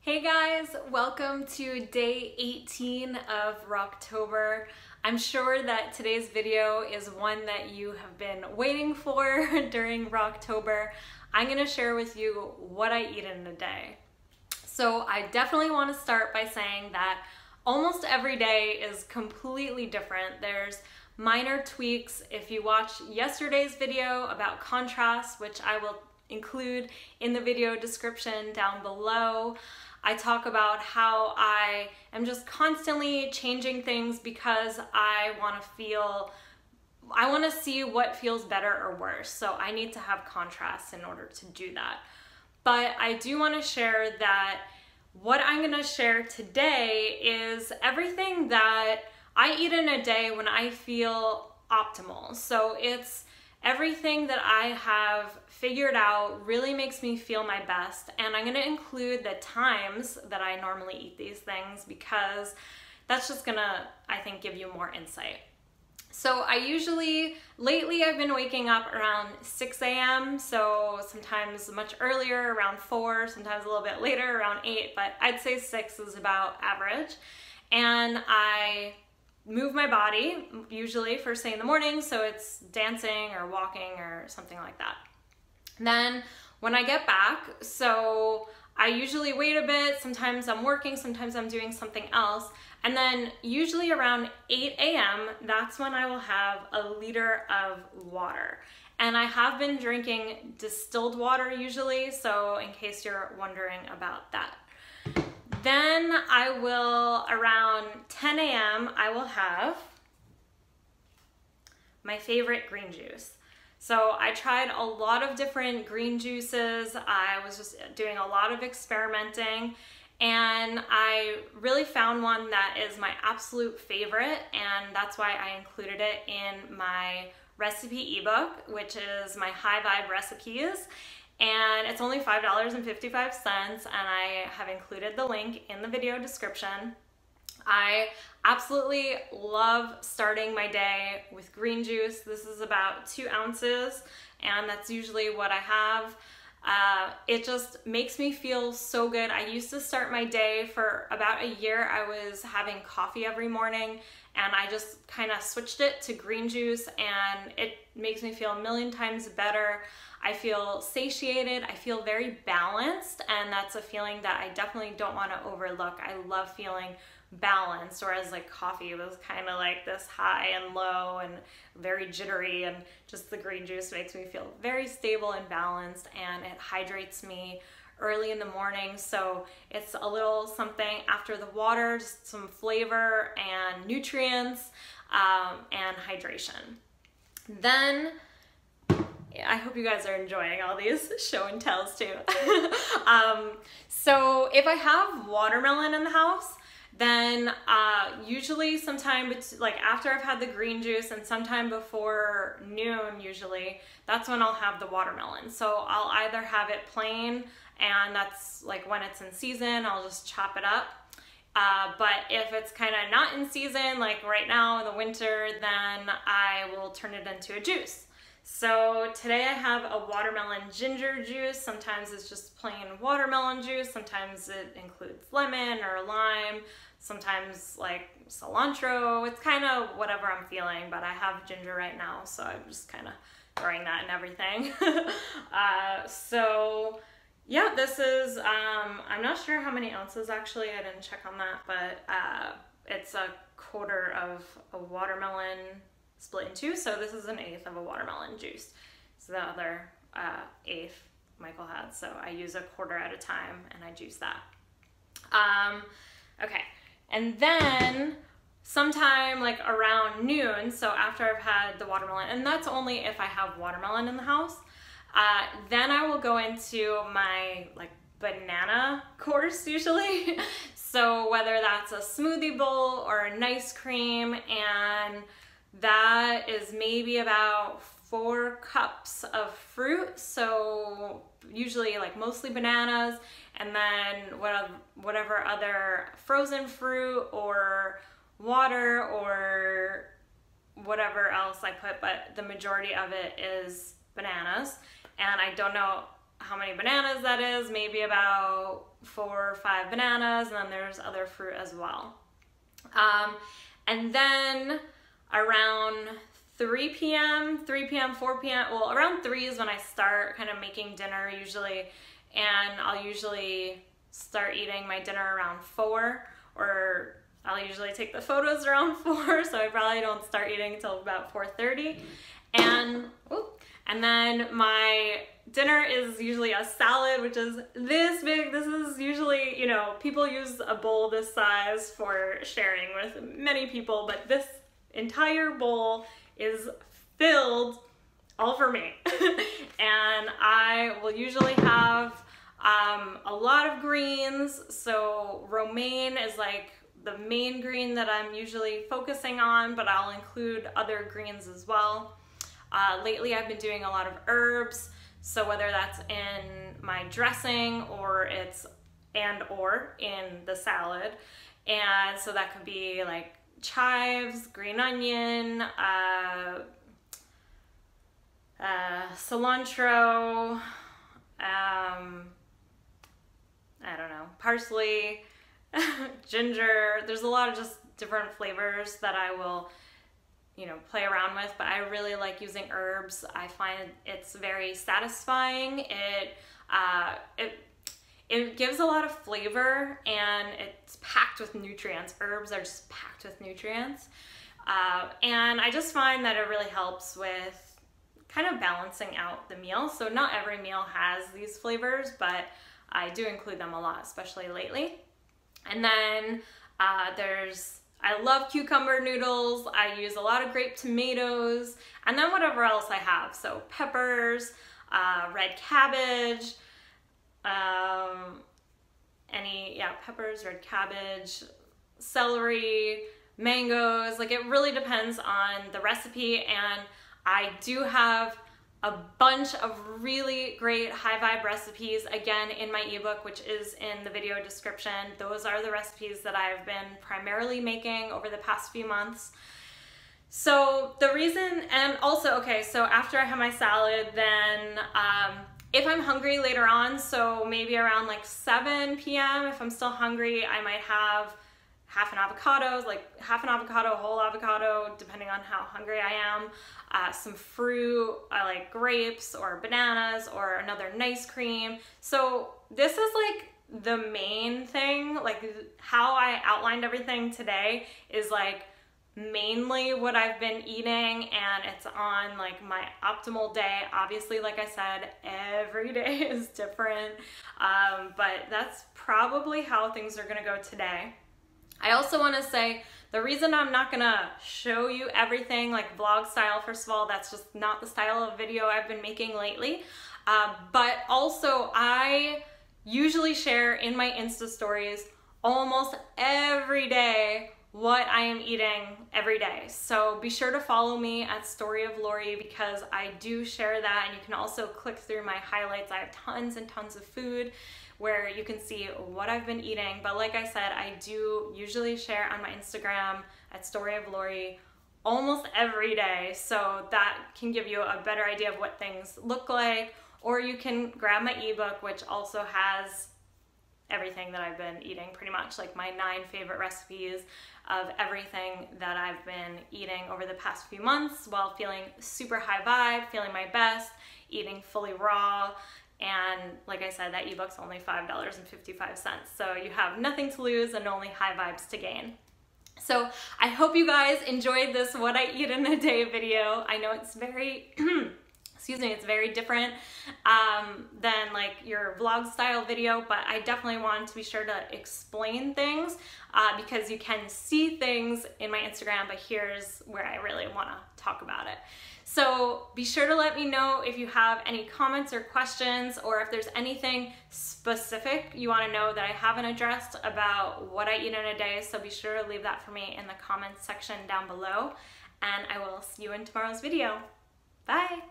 Hey guys, welcome to day 18 of Rawktober. I'm sure that today's video is one that you have been waiting for during Rawktober. I'm going to share with you what I eat in a day. So I definitely want to start by saying that almost every day is completely different. There's minor tweaks. If you watch yesterday's video about contrast, which I will include in the video description down below, I talk about how I am just constantly changing things because I want to see what feels better or worse. So I need to have contrast in order to do that. But I do want to share that what I'm going to share today is everything that I eat in a day when I feel optimal. So it's everything that I have figured out really makes me feel my best, and I'm going to include the times that I normally eat these things because that's just going to, I think, give you more insight. So lately I've been waking up around 6 a.m., so sometimes much earlier, around 4, sometimes a little bit later, around 8, but I'd say 6 is about average. And I move my body, usually first thing in the morning, so it's dancing or walking or something like that. Then when I get back, so I usually wait a bit, sometimes I'm working, sometimes I'm doing something else, and then usually around 8 a.m., that's when I will have a liter of water. And I have been drinking distilled water usually, so in case you're wondering about that. Then I will, around 10 a.m., I will have my favorite green juice. So I tried a lot of different green juices. I was just doing a lot of experimenting, and I really found one that is my absolute favorite, and that's why I included it in my recipe ebook, which is my High Vibe recipes. And it's only $5.55, and I have included the link in the video description. I absolutely love starting my day with green juice. This is about 2 ounces, and that's usually what I have. It just makes me feel so good. I used to start my day for about a year. I was having coffee every morning, and I just kind of switched it to green juice, and it makes me feel a million times better. I feel satiated, I feel very balanced, and that's a feeling that I definitely don't want to overlook. I love feeling balanced, whereas like coffee was kind of like this high and low and very jittery, and just the green juice makes me feel very stable and balanced, and it hydrates me early in the morning. So it's a little something after the water, just some flavor and nutrients and hydration. Then I hope you guys are enjoying all these show and tells too. So if I have watermelon in the house, then usually sometime like after I've had the green juice and sometime before noon usually, that's when I'll have the watermelon. So I'll either have it plain, and that's like when it's in season, I'll just chop it up. But if it's kind of not in season, like right now in the winter, then I will turn it into a juice. So today I have a watermelon ginger juice. Sometimes it's just plain watermelon juice. Sometimes it includes lemon or lime. Sometimes like cilantro. It's kind of whatever I'm feeling, but I have ginger right now, so I'm just kind of throwing that in everything. So yeah, this is, I'm not sure how many ounces actually. I didn't check on that, but it's a quarter of a watermelon split in 2, so this is 1/8 of a watermelon juice. So the other 1/8 Michael had, so I use a quarter at a time and I juice that. Okay, and then sometime like around noon, so after I've had the watermelon, and that's only if I have watermelon in the house, then I will go into my like banana course usually. So whether that's a smoothie bowl or an ice cream, and that is maybe about 4 cups of fruit, so usually like mostly bananas, and then whatever other frozen fruit or water or whatever else I put, but the majority of it is bananas. And I don't know how many bananas that is, maybe about 4 or 5 bananas, and then there's other fruit as well. And then around 3 p.m., 4 p.m., well, around 3 is when I start kind of making dinner usually, and I'll usually start eating my dinner around 4, or I'll usually take the photos around 4, so I probably don't start eating until about 4:30. And then my dinner is usually a salad, which is this big. This is usually, you know, people use a bowl this size for sharing with many people, but this entire bowl is filled all for me. And I will usually have a lot of greens. So romaine is like the main green that I'm usually focusing on, but I'll include other greens as well. Lately I've been doing a lot of herbs, so whether that's in my dressing or it's or in the salad, and so that could be like chives, green onion, cilantro, I don't know, parsley, ginger. There's a lot of just different flavors that I will, you know, play around with, but I really like using herbs. I find it's very satisfying. It gives a lot of flavor, and it's packed with nutrients. Herbs are just packed with nutrients. And I just find that it really helps with kind of balancing out the meal. So not every meal has these flavors, but I do include them a lot, especially lately. And then I love cucumber noodles. I use a lot of grape tomatoes, and then whatever else I have. So peppers, red cabbage, peppers, red cabbage, celery, mangoes. Like, it really depends on the recipe, and I do have a bunch of really great high vibe recipes, again, in my ebook, which is in the video description. Those are the recipes that I've been primarily making over the past few months. So the reason, and also, okay, so after I have my salad, then if I'm hungry later on, so maybe around like 7 p.m., if I'm still hungry, I might have half an avocado, whole avocado, depending on how hungry I am. Some fruit, like grapes or bananas, or another nice cream. So this is like the main thing, like how I outlined everything today is like mainly what I've been eating, and it's on like my optimal day. Obviously, like I said, every day is different, but that's probably how things are gonna go today. I also want to say the reason I'm not gonna show you everything like vlog style, first of all, that's just not the style of video I've been making lately, but also I usually share in my Insta stories almost every day what I am eating every day. So be sure to follow me at Story of Lori, because I do share that, and you can also click through my highlights. I have tons and tons of food where you can see what I've been eating. But like I said, I do usually share on my Instagram at Story of Lori almost every day, so that can give you a better idea of what things look like. Or you can grab my ebook, which also has everything that I've been eating, pretty much, like my 9 favorite recipes of everything that I've been eating over the past few months while feeling super high vibe, feeling my best, eating fully raw. And like I said, that ebook's only $5.55, so you have nothing to lose and only high vibes to gain. So I hope you guys enjoyed this what I eat in a day video. I know it's very excuse me, it's very different than like your vlog style video, but I definitely wanted to be sure to explain things because you can see things in my Instagram, but here's where I really want to talk about it. So be sure to let me know if you have any comments or questions, or if there's anything specific you want to know that I haven't addressed about what I eat in a day. So be sure to leave that for me in the comments section down below, and I will see you in tomorrow's video. Bye!